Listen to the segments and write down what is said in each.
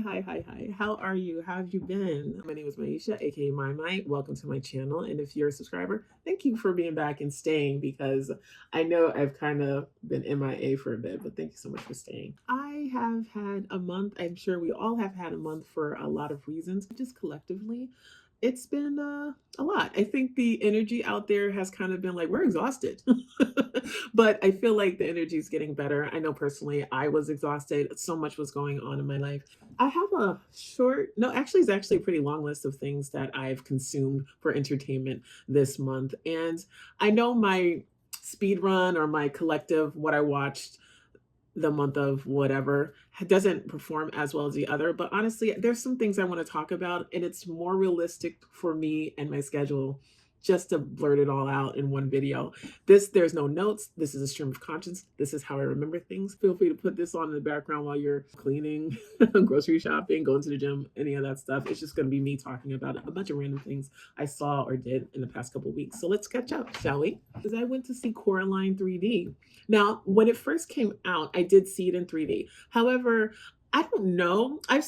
Hi. How are you? How have you been? My name is Maisha, aka My. Welcome to my channel. And if you're a subscriber, thank you for being back and staying because I know I've kind of been MIA for a bit, but thank you so much for staying. I have had a month. I'm sure we all have had a month for a lot of reasons, just collectively. It's been a lot. I think the energy out there has kind of been like, we're exhausted. But I feel like the energy is getting better. I know personally I was exhausted. So much was going on in my life. I have a it's actually a pretty long list of things that I've consumed for entertainment this month. And I know my speed run or my collective, what I watched the month of whatever doesn't perform as well as the other, but honestly there's some things I want to talk about and it's more realistic for me and my schedule just to blurt it all out in one video. There's no notes. This is a stream of conscience. This is how I remember things. Feel free to put this on in the background while you're cleaning, grocery shopping, going to the gym, any of that stuff. It's just going to be me talking about a bunch of random things I saw or did in the past couple of weeks. So let's catch up, shall we? Because I went to see Coraline 3D. Now, when it first came out, I did see it in 3D. However, I don't know. I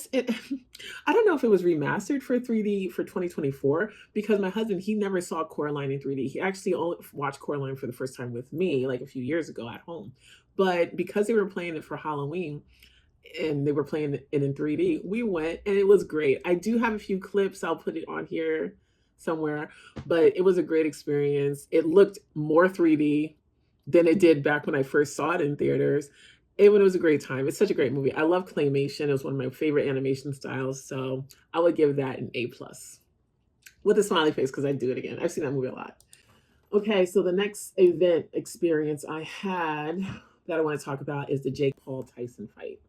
don't know if it was remastered for 3D for 2024 because my husband, he never saw Coraline in 3D. He actually only watched Coraline for the first time with me like a few years ago at home. But because they were playing it for Halloween and they were playing it in 3D, we went and it was great. I do have a few clips. I'll put it on here somewhere, but it was a great experience. It looked more 3D than it did back when I first saw it in theaters. It was a great time. It's such a great movie. I love claymation. It was one of my favorite animation styles. So I would give that an A+ with a smiley face because I do it again. I've seen that movie a lot. Okay, so the next event experience I had that I want to talk about is the Jake Paul Tyson fight.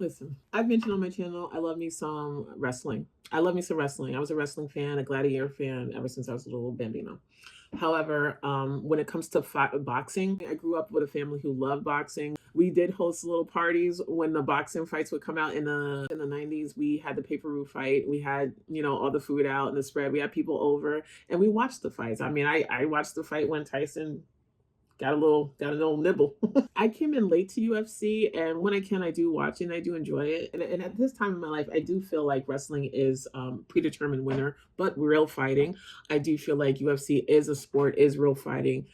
Listen, I've mentioned on my channel, I love me some wrestling. I love me some wrestling. I was a wrestling fan, a gladiator fan ever since I was a little bambino. However, when it comes to boxing, I grew up with a family who loved boxing. We did host little parties when the boxing fights would come out in the 90s. We had the pay-per-view fight. We had, all the food out and the spread. We had people over and we watched the fights. I mean, I watched the fight when Tyson got a little nibble. I came in late to UFC, and when I can, I do watch it and I do enjoy it. And at this time in my life, I do feel like wrestling is predetermined winner, but real fighting. I do feel like UFC is a sport, is real fighting,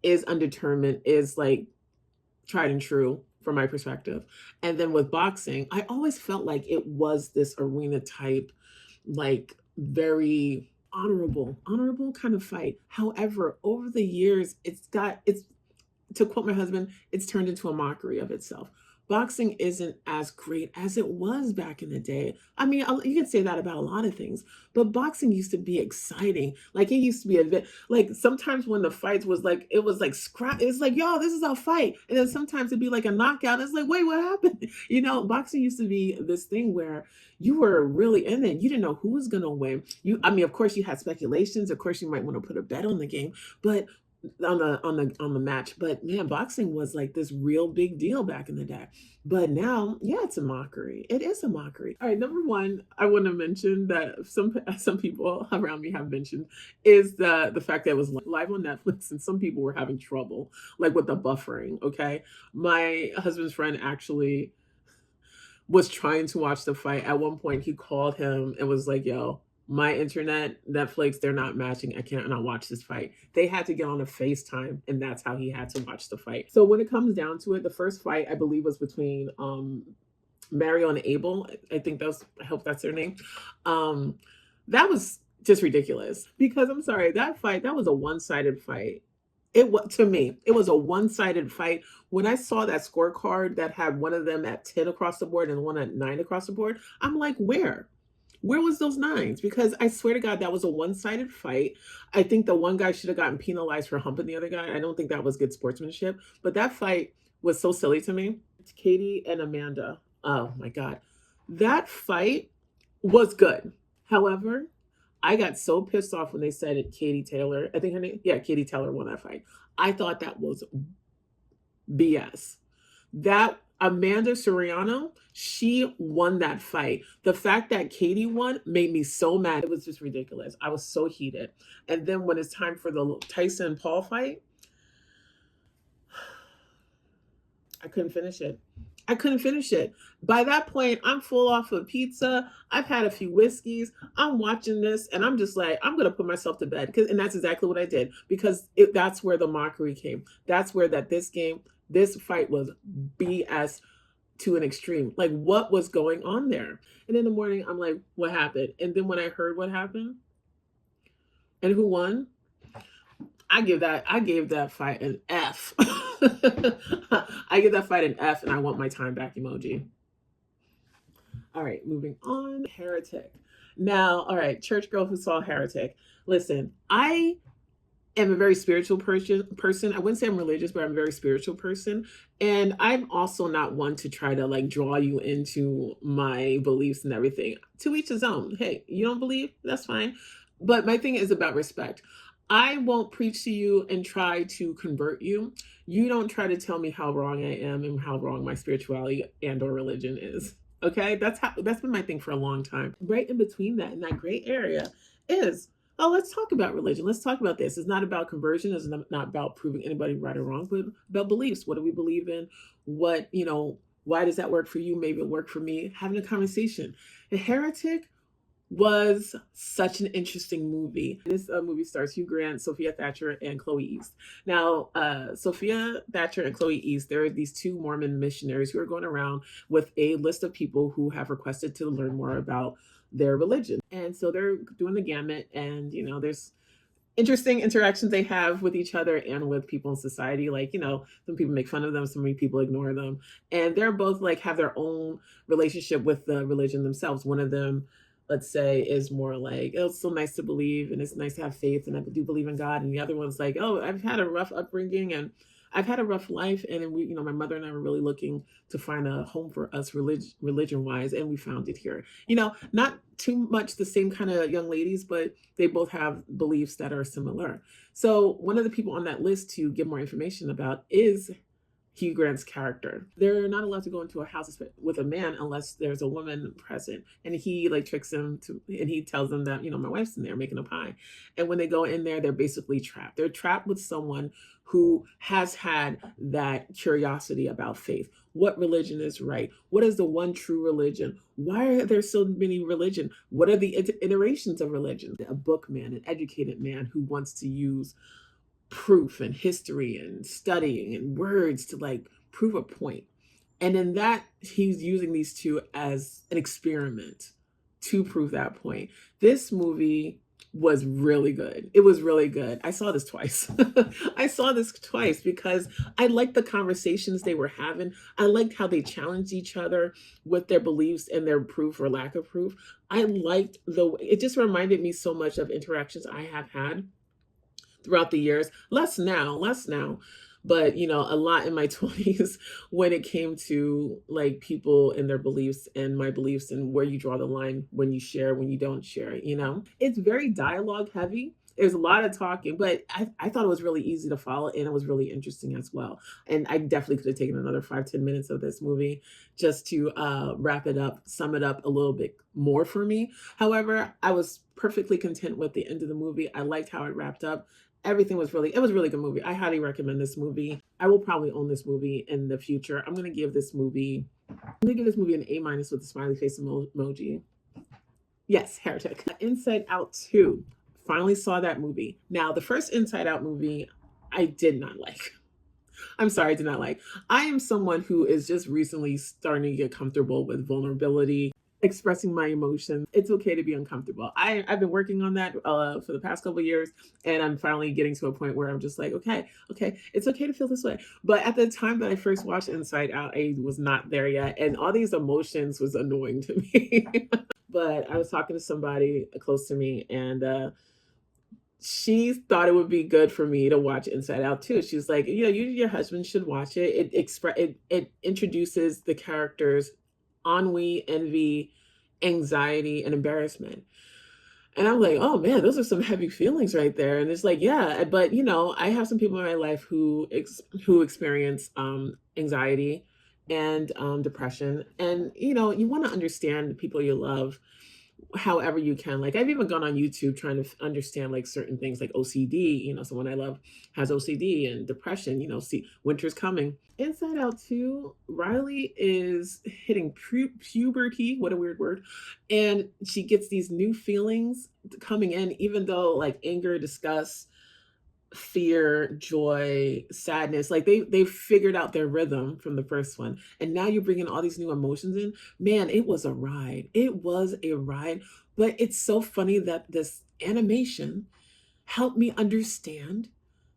is undetermined, is like tried and true from my perspective. And then with boxing, I always felt like it was this arena type, like very honorable kind of fight. However, over the years, it's to quote my husband, it's turned into a mockery of itself. Boxing isn't as great as it was back in the day. I mean, you can say that about a lot of things, but boxing used to be exciting. Like it used to be like sometimes when the fights was like, it was like scrap. It's like, yo, this is our fight. And then sometimes it'd be like a knockout. It's like, wait, what happened? Boxing used to be this thing where you were really in it. You didn't know who was going to win. Of course you had speculations. Of course you might want to put a bet on the game, but on the match. But man, boxing was like this real big deal back in the day. But now, yeah, it's a mockery. It is a mockery. All right, number one, I want to mention that some people around me have mentioned is the fact that it was live on Netflix and some people were having trouble like with the buffering. Okay, my husband's friend actually was trying to watch the fight. At one point, he called him and was like, "Yo, my internet, Netflix, they're not matching. I can't not watch this fight." They had to get on a FaceTime, and that's how he had to watch the fight. So when it comes down to it, the first fight I believe was between Mario and Abel. I hope that's their name. That was just ridiculous because I'm sorry, that was a one-sided fight. To me, it was a one-sided fight. When I saw that scorecard that had one of them at 10 across the board and one at 9 across the board, I'm like, where was those nines? Because I swear to God, that was a one-sided fight. I think the one guy should have gotten penalized for humping the other guy. I don't think that was good sportsmanship. But that fight was so silly to me. It's Katie and Amanda. Oh my God. That fight was good. However, I got so pissed off when they said it, Katie Taylor. I think her name, yeah, Katie Taylor won that fight. I thought that was BS. That Amanda Soriano, she won that fight. The fact that Katie won made me so mad. It was just ridiculous. I was so heated. And then when it's time for the Tyson Paul fight, I couldn't finish it. I couldn't finish it. By that point, I'm full off of pizza. I've had a few whiskeys. I'm watching this, and I'm just like, I'm gonna put myself to bed. And that's exactly what I did, because that's where the mockery came. That's where this fight was BS to an extreme. Like, what was going on there? And in the morning, I'm like, what happened? And then when I heard what happened and who won, I gave that fight an F. I give that fight an F, and I want my time back emoji. All right, moving on. Heretic. Now, all right, church girl who saw Heretic. Listen, I am a very spiritual person. I wouldn't say I'm religious, but I'm a very spiritual person. And I'm also not one to try to like draw you into my beliefs and everything. To each his own. Hey, you don't believe? That's fine. But my thing is about respect. I won't preach to you and try to convert you. You don't try to tell me how wrong I am and how wrong my spirituality and or religion is. Okay? That's been my thing for a long time. Right in between that, in that gray area, is, oh, let's talk about religion. Let's talk about this. It's not about conversion. It's not about proving anybody right or wrong, but about beliefs. What do we believe in? What, why does that work for you? Maybe it worked for me. Having a conversation. The Heretic was such an interesting movie. This movie stars Hugh Grant, Sophia Thatcher, and Chloe East. Now, Sophia Thatcher and Chloe East, there are these two Mormon missionaries who are going around with a list of people who have requested to learn more about their religion. And so they're doing the gamut, and there's interesting interactions they have with each other and with people in society. Like, some people make fun of them, some people ignore them. And they're both like have their own relationship with the religion themselves. One of them, let's say, is more like, oh, it's so nice to believe and it's nice to have faith and I do believe in God. And the other one's like, oh, I've had a rough upbringing and I've had a rough life, and we, my mother and I were really looking to find a home for us religion wise, and we found it here. Not too much the same kind of young ladies, but they both have beliefs that are similar. So one of the people on that list to get more information about is Hugh Grant's character. They're not allowed to go into a house with a man unless there's a woman present. And he like tricks them and he tells them that, my wife's in there making a pie. And when they go in there, they're basically trapped. They're trapped with someone who has had that curiosity about faith. What religion is right? What is the one true religion? Why are there so many religions? What are the iterations of religion? A bookman, an educated man who wants to use proof and history and studying and words to like prove a point. And in that, he's using these two as an experiment to prove that point. This movie was really good. It was really good. I saw this twice. I saw this twice because I liked the conversations they were having. I liked how they challenged each other with their beliefs and their proof or lack of proof. I liked it just reminded me so much of interactions I have had throughout the years, less now, but a lot in my 20s when it came to like people and their beliefs and my beliefs and where you draw the line when you share, when you don't share. It's very dialogue heavy. There's a lot of talking, but I thought it was really easy to follow and it was really interesting as well. And I definitely could have taken another 5-10 minutes of this movie just to wrap it up, sum it up a little bit more for me. However, I was perfectly content with the end of the movie. I liked how it wrapped up. It was a really good movie. I highly recommend this movie. I will probably own this movie in the future. I'm going to give this movie an A- with the smiley face emoji. Yes, Heretic. Inside Out 2. Finally saw that movie. Now, the first Inside Out movie, I did not like. I'm sorry, I did not like. I am someone who is just recently starting to get comfortable with vulnerability, expressing my emotions. It's okay to be uncomfortable. I've been working on that for the past couple of years, and I'm finally getting to a point where I'm just like, okay, it's okay to feel this way. But at the time that I first watched Inside Out, I was not there yet, and all these emotions was annoying to me. But I was talking to somebody close to me, and she thought it would be good for me to watch Inside Out too. She's like, you and your husband should watch it. It introduces the characters ennui, envy, anxiety, and embarrassment. And I'm like, oh man, those are some heavy feelings right there. And it's like, yeah, but I have some people in my life who experience anxiety and depression, and you want to understand the people you love however you can. Like I've even gone on YouTube trying to understand like certain things like OCD. Someone I love has OCD and depression. See, winter's coming. Inside Out 2, Riley is hitting puberty. What a weird word. And she gets these new feelings coming in, even though like anger, disgust, fear, joy, sadness, like they've figured out their rhythm from the first one, and now you're bringing all these new emotions in. Man, it was a ride. It was a ride. But it's so funny that this animation helped me understand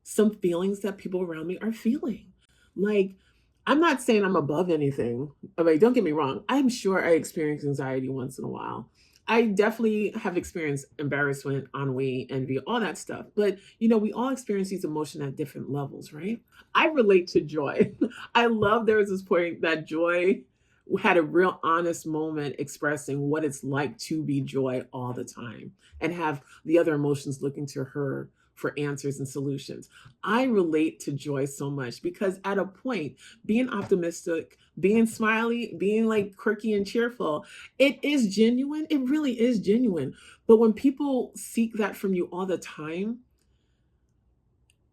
some feelings that people around me are feeling. Like, I'm not saying I'm above anything. I mean, don't get me wrong. I'm sure I experience anxiety once in a while. I definitely have experienced embarrassment, ennui, envy, all that stuff. But we all experience these emotions at different levels, right? I relate to joy. I love there was this point that Joy had a real honest moment expressing what it's like to be Joy all the time and have the other emotions looking to her for answers and solutions. I relate to Joy so much because at a point, being optimistic, being smiley, being like quirky and cheerful, it is genuine. It really is genuine. But when people seek that from you all the time,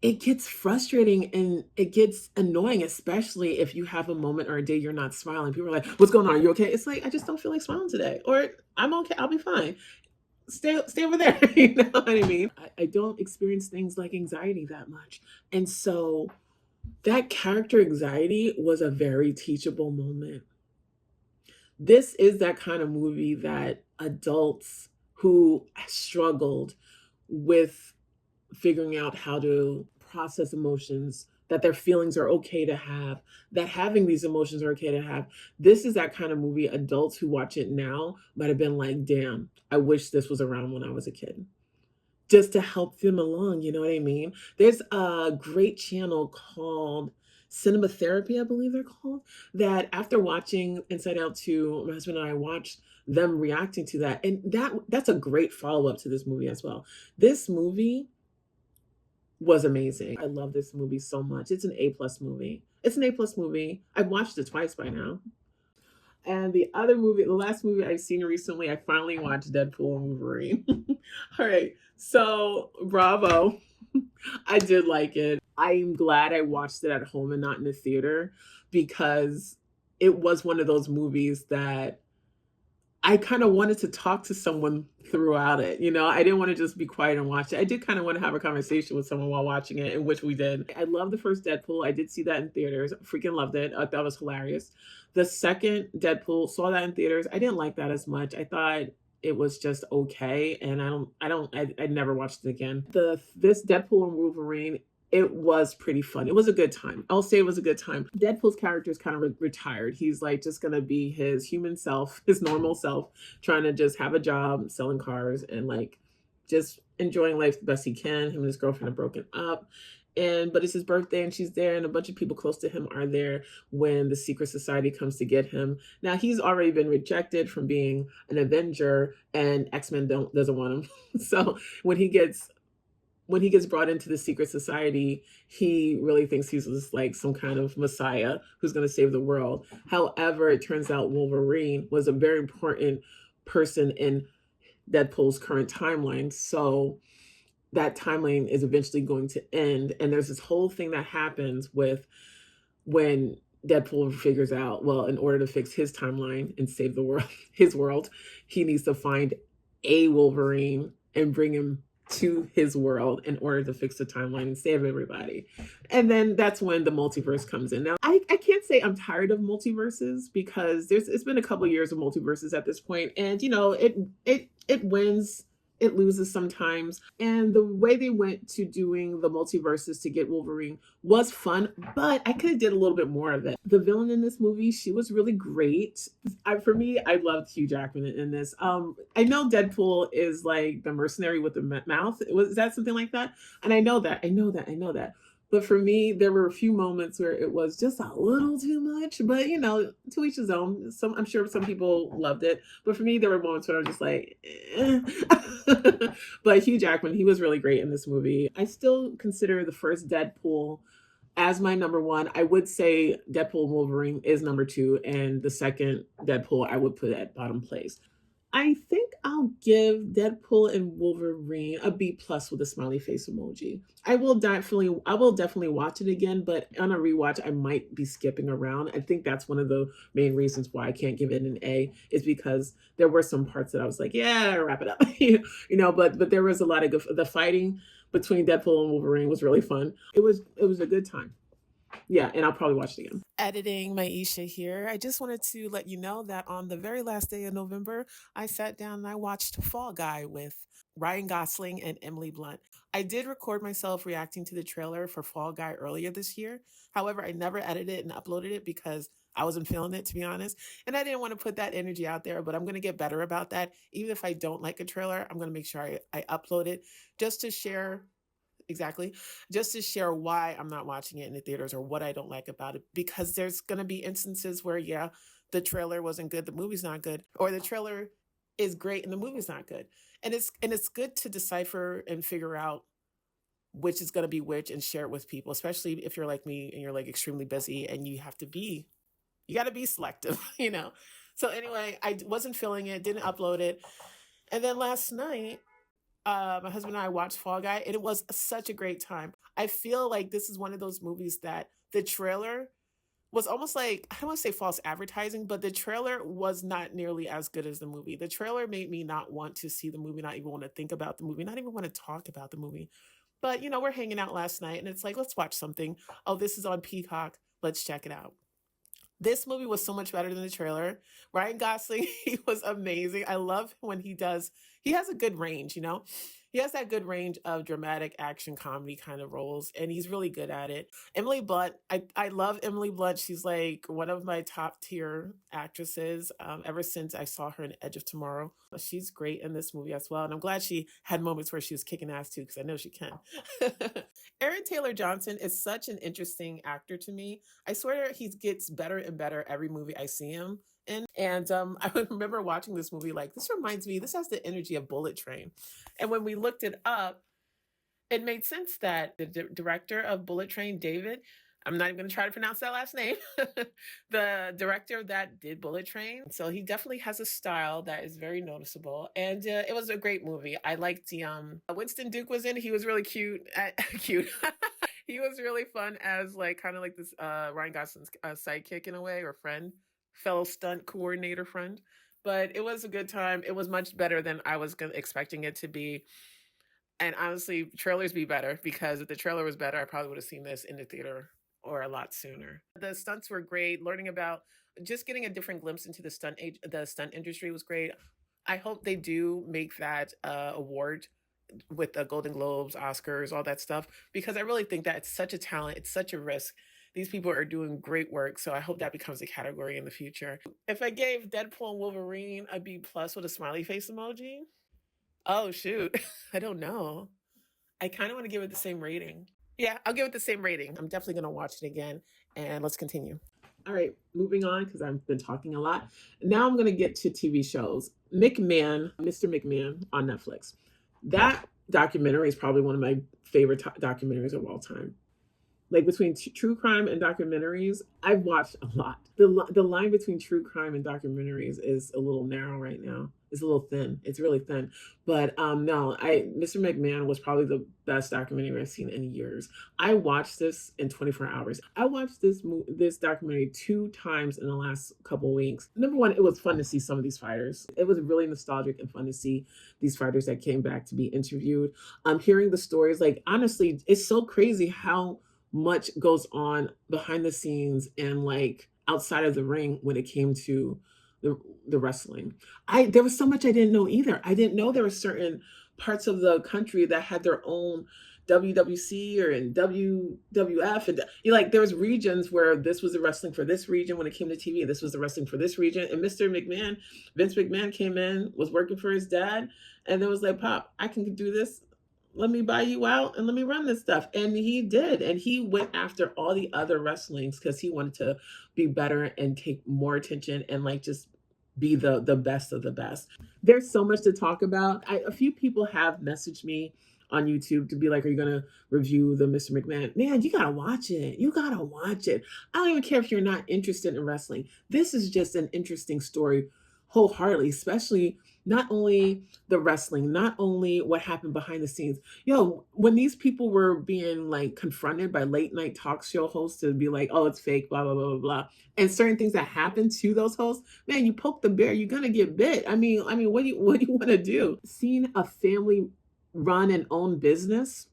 it gets frustrating and it gets annoying, especially if you have a moment or a day you're not smiling. People are like, "What's going on? Are you okay?" It's like, I just don't feel like smiling today. Or I'm okay, I'll be fine. Stay over there. You know what I mean? I don't experience things like anxiety that much. And so that character anxiety was a very teachable moment. This is that kind of movie that adults who struggled with figuring out how to process emotions, that their feelings are okay to have, that having these emotions are okay to have. This is that kind of movie adults who watch it now might have been like, damn, I wish this was around when I was a kid. Just to help them along, you know what I mean? There's a great channel called Cinema Therapy, I believe they're called, that after watching Inside Out 2, my husband and I watched them reacting to that. And that's a great follow-up to this movie as well. This movie was amazing. I love this movie so much. It's an A+ movie. It's an A+ movie. I've watched it twice by now. And the last movie I've seen recently, I finally watched Deadpool and Wolverine. All right. So, bravo. I did like it. I'm glad I watched it at home and not in the theater because it was one of those movies that I kind of wanted to talk to someone throughout it. I didn't want to just be quiet and watch it. I did kind of want to have a conversation with someone while watching it, in which we did. I love the first Deadpool. I did see that in theaters. Freaking loved it. I thought it was hilarious. The second Deadpool, saw that in theaters. I didn't like that as much. I thought it was just okay, and I never watched it again. This Deadpool and Wolverine, it was pretty fun. It was a good time. I'll say it was a good time. Deadpool's character is kind of retired. He's like just gonna be his human self, his normal self, trying to just have a job, selling cars, and like just enjoying life the best he can. Him and his girlfriend are broken up. But it's his birthday and she's there, and a bunch of people close to him are there when the secret society comes to get him. Now he's already been rejected from being an Avenger, and X-Men doesn't want him. So when he gets brought into the secret society, he really thinks he's just like some kind of messiah who's going to save the world. However, it turns out Wolverine was a very important person in Deadpool's current timeline. So that timeline is eventually going to end. And there's this whole thing that happens with when Deadpool figures out, well, in order to fix his timeline and save the world, his world, he needs to find a Wolverine and bring him to his world in order to fix the timeline and save everybody. And then that's when the multiverse comes in. Now, I can't say I'm tired of multiverses because it's been a couple years of multiverses at this point, and it wins, it loses sometimes. And the way they went to doing the multiverses to get Wolverine was fun, but I could have did a little bit more of it. The villain in this movie, she was really great. For me, I loved Hugh Jackman in this. I know Deadpool is like the mercenary with the mouth. Is that something like that? And I know that. But for me, there were a few moments where it was just a little too much. But to each his own. I'm sure some people loved it. But for me, there were moments where I was just like, eh. But Hugh Jackman, he was really great in this movie. I still consider the first Deadpool as my number one. I would say Deadpool and Wolverine is number two, and the second Deadpool I would put at bottom place. I think I'll give Deadpool and Wolverine a B plus with a smiley face emoji. I will definitely watch it again, but on a rewatch, I might be skipping around. I think that's one of the main reasons why I can't give it an A, is because there were some parts that I was like, yeah, wrap it up. But there was a lot of good, the fighting between Deadpool and Wolverine was really fun. It was a good time. Yeah, and I'll probably watch it again. Editing Maisha here. I just wanted to let you know that on the very last day of November, I sat down and I watched Fall Guy with Ryan Gosling and Emily Blunt. I did record myself reacting to the trailer for Fall Guy earlier this year. However, I never edited it and uploaded it because I wasn't feeling it, to be honest. And I didn't want to put that energy out there, but I'm going to get better about that. Even if I don't like a trailer, I'm going to make sure I upload it just to share. Exactly. Just to share why I'm not watching it in the theaters or what I don't like about it. Because there's going to be instances where, yeah, the trailer wasn't good, the movie's not good, or the trailer is great and the movie's not good. And it's good to decipher and figure out which is going to be which and share it with people, especially if you're like me and you're like extremely busy and you got to be selective, you know. So anyway, I wasn't feeling it, didn't upload it. And then last night, my husband and I watched Fall Guy, and it was such a great time. I feel like this is one of those movies that the trailer was almost like, I don't want to say false advertising, but the trailer was not nearly as good as the movie. The trailer made me not want to see the movie, not even want to think about the movie, not even want to talk about the movie. But, we're hanging out last night, and it's like, let's watch something. Oh, this is on Peacock. Let's check it out. This movie was so much better than the trailer. Ryan Gosling, he was amazing. I love when he has a good range, you know? He has that good range of dramatic action comedy kind of roles, and he's really good at it. Emily Blunt, I love Emily Blunt. She's like one of my top tier actresses ever since I saw her in Edge of Tomorrow. She's great in this movie as well, and I'm glad she had moments where she was kicking ass too, because I know she can. Aaron Taylor Johnson is such an interesting actor to me. I swear he gets better and better every movie I see him in. And I remember watching this movie like, this has the energy of Bullet Train. And when we looked it up, it made sense that the director of Bullet Train, David, I'm not even going to try to pronounce that last name, the director that did Bullet Train. So he definitely has a style that is very noticeable. And it was a great movie. I liked the Winston Duke was in. He was really cute. Cute. He was really fun as like kind of like this Ryan Gosling's sidekick in a way, or friend, fellow stunt coordinator friend. But it was a good time. It was much better than I was expecting it to be. And honestly, trailers be better, because if the trailer was better, I probably would have seen this in the theater or a lot sooner. The stunts were great. Learning about just getting a different glimpse into the stunt industry was great. I hope they do make that award with the Golden Globes, Oscars, all that stuff, because I really think that it's such a talent, it's such a risk. These people are doing great work, so I hope that becomes a category in the future. If I gave Deadpool and Wolverine a B plus with a smiley face emoji, oh shoot, I don't know. I kind of want to give it the same rating. Yeah, I'll give it the same rating. I'm definitely going to watch it again, and let's continue. All right, moving on, because I've been talking a lot. Now I'm going to get to TV shows. McMahon, Mr. McMahon on Netflix. That documentary is probably one of my favorite documentaries of all time. Like between true crime and documentaries, I've watched a lot. The line between true crime and documentaries is a little narrow right now. It's a little thin. It's really thin. But no, I Mr. McMahon was probably the best documentary I've seen in years. I watched this in 24 hours. I watched this documentary 2 times in the last couple weeks. Number one, it was fun to see some of these fighters. It was really nostalgic and fun to see these fighters that came back to be interviewed. Hearing the stories, like honestly, it's so crazy how much goes on behind the scenes and like outside of the ring when it came to the wrestling. There was so much I didn't know either. I didn't know there were certain parts of the country that had their own WWC or in WWF, and like there was regions where this was the wrestling for this region when it came to TV, this was the wrestling for this region. And Mr. McMahon, Vince McMahon, came in, was working for his dad, and then was like, "Pop, I can do this, let me buy you out and let me run this stuff." And he did. And he went after all the other wrestlings because he wanted to be better and take more attention and like just be the best of the best. There's so much to talk about. A few people have messaged me on YouTube to be like, are you gonna review the Mr. McMahon? Man, you gotta watch it. You gotta watch it. I don't even care if you're not interested in wrestling. This is just an interesting story wholeheartedly, especially Not only the wrestling, not only what happened behind the scenes. Yo, when these people were being like confronted by late night talk show hosts to be like, oh, it's fake, blah, blah, blah, blah, blah. And certain things that happen to those hosts, man, you poke the bear, you're gonna get bit. I mean, what do you want to do? Seeing a family run and own business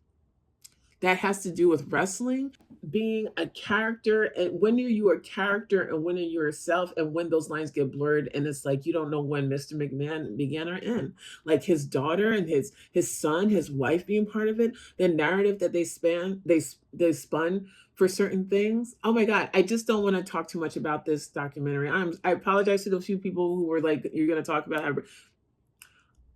that has to do with wrestling, being a character, and when are you a character and when are you yourself, and when those lines get blurred and it's like you don't know when Mr. McMahon began or end. Like his daughter and his son, his wife being part of it, the narrative that they spun for certain things. Oh my God, I just don't want to talk too much about this documentary. I apologize to the few people who were like, you're gonna talk about it.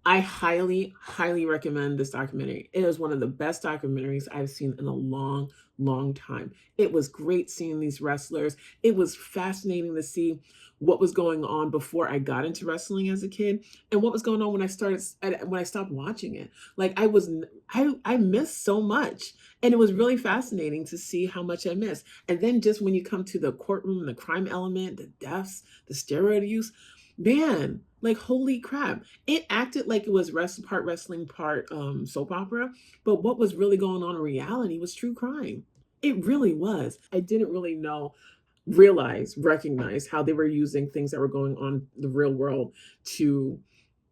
I highly, highly recommend this documentary. It is one of the best documentaries I've seen in a long, long time. It was great seeing these wrestlers. It was fascinating to see what was going on before I got into wrestling as a kid, and what was going on when I stopped watching it. Like I missed so much, and it was really fascinating to see how much I missed. And then just when you come to the courtroom, the crime element, the deaths, the steroid use, man, like holy crap. It acted like it was part wrestling, part soap opera, but what was really going on in reality was true crime. It really was. I didn't really recognize how they were using things that were going on in the real world to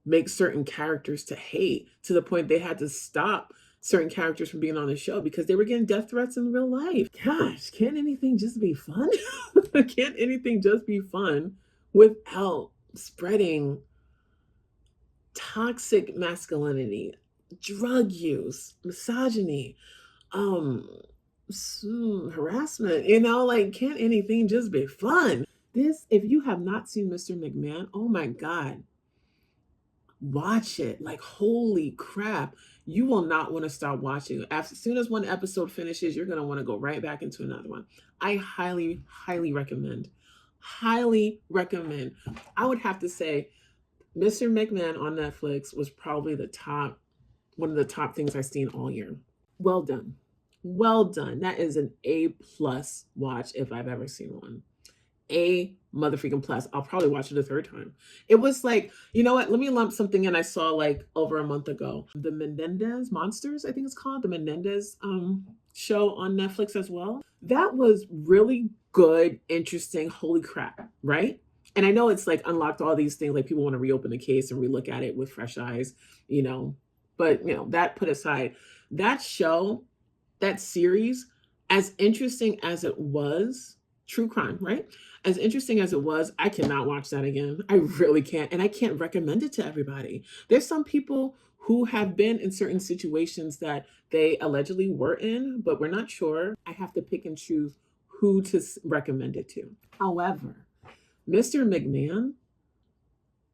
make certain characters to hate, to the point they had to stop certain characters from being on the show because they were getting death threats in real life. Gosh, can't anything just be fun? Can't anything just be fun without spreading toxic masculinity, drug use, misogyny, um, harassment? Like, can't anything just be fun? If you have not seen Mr. McMahon, oh my God, watch it. Like, holy crap. You will not want to stop watching. As soon as one episode finishes, you're going to want to go right back into another one. I highly, highly recommend. Highly recommend. I would have to say Mr. McMahon on Netflix was probably one of the top things I've seen all year. Well done. Well done. That is an A plus watch if I've ever seen one. A motherfucking plus. I'll probably watch it a third time. It was like, you know what? Let me lump something in I saw like over a month ago. The Menendez Monsters, I think it's called. The Menendez show on Netflix as well. That was really good, interesting. Holy crap, right? And I know it's like unlocked all these things, like people want to reopen the case and relook at it with fresh eyes, But that put aside, that show, that series, as interesting as it was, true crime, right? As interesting as it was, I cannot watch that again. I really can't. And I can't recommend it to everybody. There's some people who have been in certain situations that they allegedly were in, but we're not sure. I have to pick and choose who to recommend it to. However, Mr. McMahon,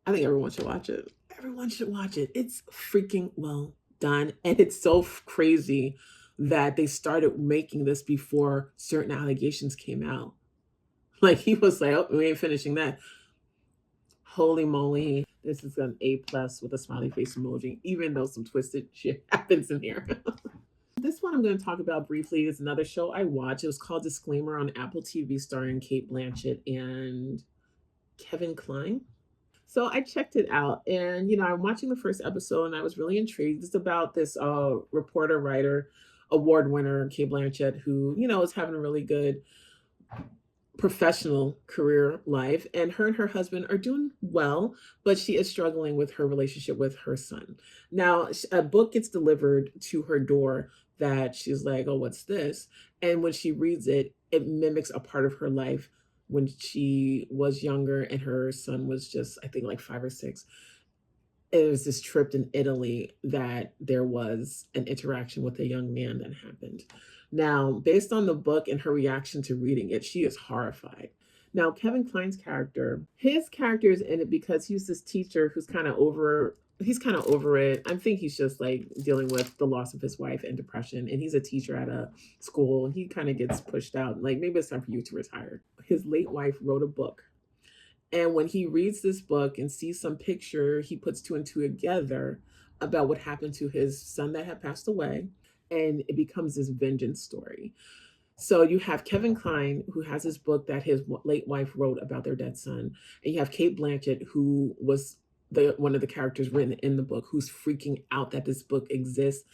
I think everyone should watch it. Everyone should watch it. It's freaking well done. And it's so crazy that they started making this before certain allegations came out. Like he was like, oh, we ain't finishing that. Holy moly. This is an A plus with a smiley face emoji, even though some twisted shit happens in here. This one I'm going to talk about briefly is another show I watched. It was called Disclaimer on Apple TV, starring Cate Blanchett and Kevin Kline. So I checked it out, and I'm watching the first episode and I was really intrigued. It's about this reporter, writer, award winner, Cate Blanchett, who, is having a really good professional career life, and her husband are doing well, but she is struggling with her relationship with her son. Now, a book gets delivered to her door that she's like, oh, what's this? And when she reads it, it mimics a part of her life when she was younger and her son was just, I think, like 5 or 6. It was this trip in Italy that there was an interaction with a young man that happened. Now, based on the book and her reaction to reading it, she is horrified. Now, Kevin Kline's his character is in it because he's this teacher who's kind of over it. I think he's just like dealing with the loss of his wife and depression. And he's a teacher at a school and he kind of gets pushed out. Like, maybe it's time for you to retire. His late wife wrote a book. And when he reads this book and sees some picture, he puts 2 and 2 together about what happened to his son that had passed away. And it becomes this vengeance story. So you have Kevin Kline, who has this book that his late wife wrote about their dead son. And you have Cate Blanchett, who was one of the characters written in the book, who's freaking out that this book exists.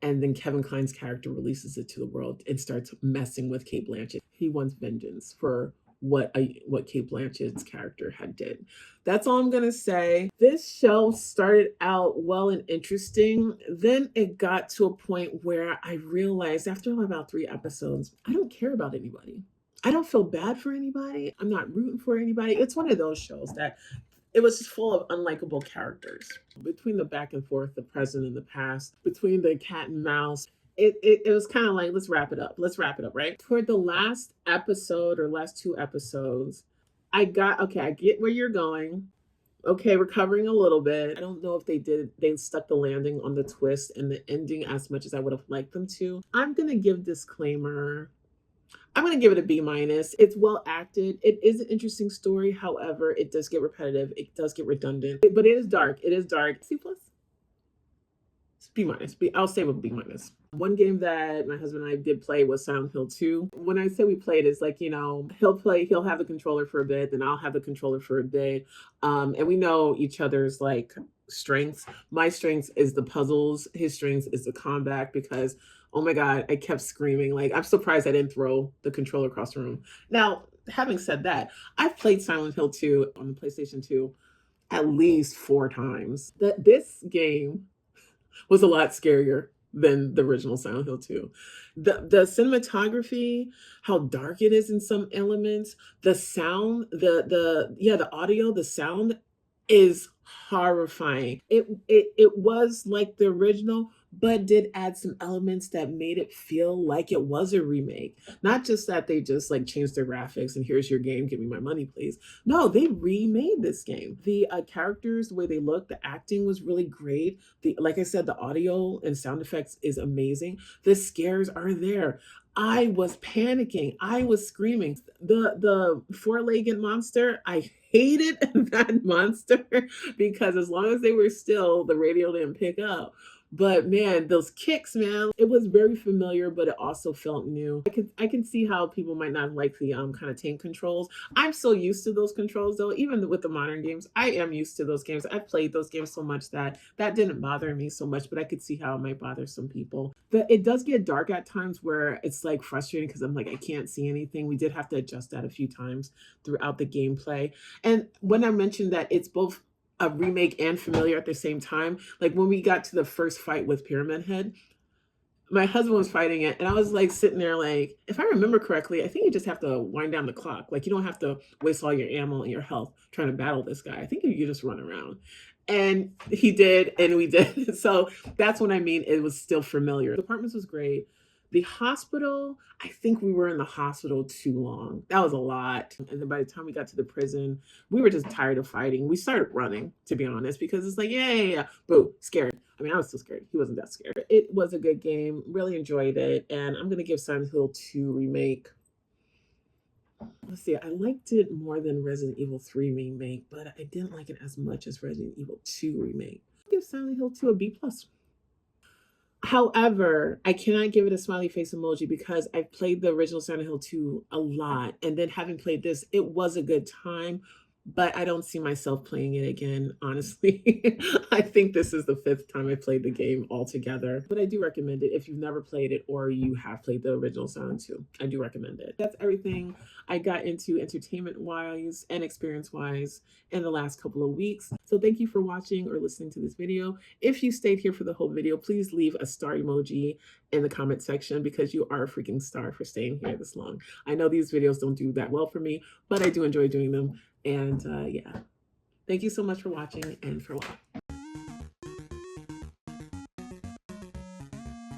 And then Kevin Kline's character releases it to the world and starts messing with Cate Blanchett. He wants vengeance for what Cate Blanchett's character had did. That's all I'm gonna say. This show started out well and interesting. Then it got to a point where I realized after about 3 episodes, I don't care about anybody. I don't feel bad for anybody. I'm not rooting for anybody. It's one of those shows that it was just full of unlikable characters. Between the back and forth, the present and the past, between the cat and mouse, it was kind of like, let's wrap it up. Let's wrap it up, right? Toward the last episode or last 2 episodes, I get where you're going. Okay, recovering a little bit. I don't know if they stuck the landing on the twist and the ending as much as I would have liked them to. I'm going to give disclaimer. I'm going to give it a B-. It's well acted. It is an interesting story. However, it does get repetitive. It does get redundant. But it is dark. It is dark. C+. It's B-. I'll stay with B-. One game that my husband and I did play was Silent Hill 2. When I say we played, it's like, he'll have the controller for a bit, then I'll have the controller for a bit. And we know each other's like strengths. My strengths is the puzzles. His strengths is the combat, because oh my God, I kept screaming. Like, I'm surprised I didn't throw the controller across the room. Now, having said that, I've played Silent Hill 2 on the PlayStation 2 at least 4 times. This game was a lot scarier than the original Silent Hill 2. The cinematography, how dark it is in some elements, the sound, the audio, the sound is horrifying. It was like the original, but did add some elements that made it feel like it was a remake. Not just that they just like changed their graphics and here's your game, give me my money, please. No, they remade this game. The characters, the way they look, the acting was really great. Like I said, the audio and sound effects is amazing. The scares are there. I was panicking. I was screaming. The 4-legged monster, I hated that monster because as long as they were still, the radio didn't pick up. But man, those kicks, man, it was very familiar, but it also felt new. I can see how people might not like the kind of tank controls. I'm so used to those controls though, even with the modern games. I am used to those games. I've played those games so much that didn't bother me so much, but I could see how it might bother some people. It does get dark at times where it's like frustrating because I'm like, I can't see anything. We did have to adjust that a few times throughout the gameplay. And when I mentioned that it's both a remake and familiar at the same time, like when we got to the first fight with Pyramid Head, my husband was fighting it and I was like sitting there like, if I remember correctly, I think you just have to wind down the clock. Like you don't have to waste all your ammo and your health trying to battle this guy. I think you just run around. And he did, and we did. So that's what I mean. It was still familiar. The apartments was great. The hospital, I think we were in the hospital too long. That was a lot. And then by the time we got to the prison, we were just tired of fighting. We started running, to be honest, because it's like, yeah. Boo, scared. I mean, I was still scared. He wasn't that scared. It was a good game. Really enjoyed it. And I'm going to give Silent Hill 2 Remake. Let's see, I liked it more than Resident Evil 3 Remake, but I didn't like it as much as Resident Evil 2 Remake. I'll give Silent Hill 2 a B+. However, I cannot give it a smiley face emoji because I've played the original Silent Hill 2 a lot. And then having played this, it was a good time, but I don't see myself playing it again, honestly. I think this is the 5th time I played the game altogether, but I do recommend it if you've never played it or you have played the original Silent 2. I do recommend it. That's everything I got into entertainment-wise and experience-wise in the last couple of weeks. So thank you for watching or listening to this video. If you stayed here for the whole video, please leave a star emoji in the comment section because you are a freaking star for staying here this long. I know these videos don't do that well for me, but I do enjoy doing them. And yeah, thank you so much for watching and for watching.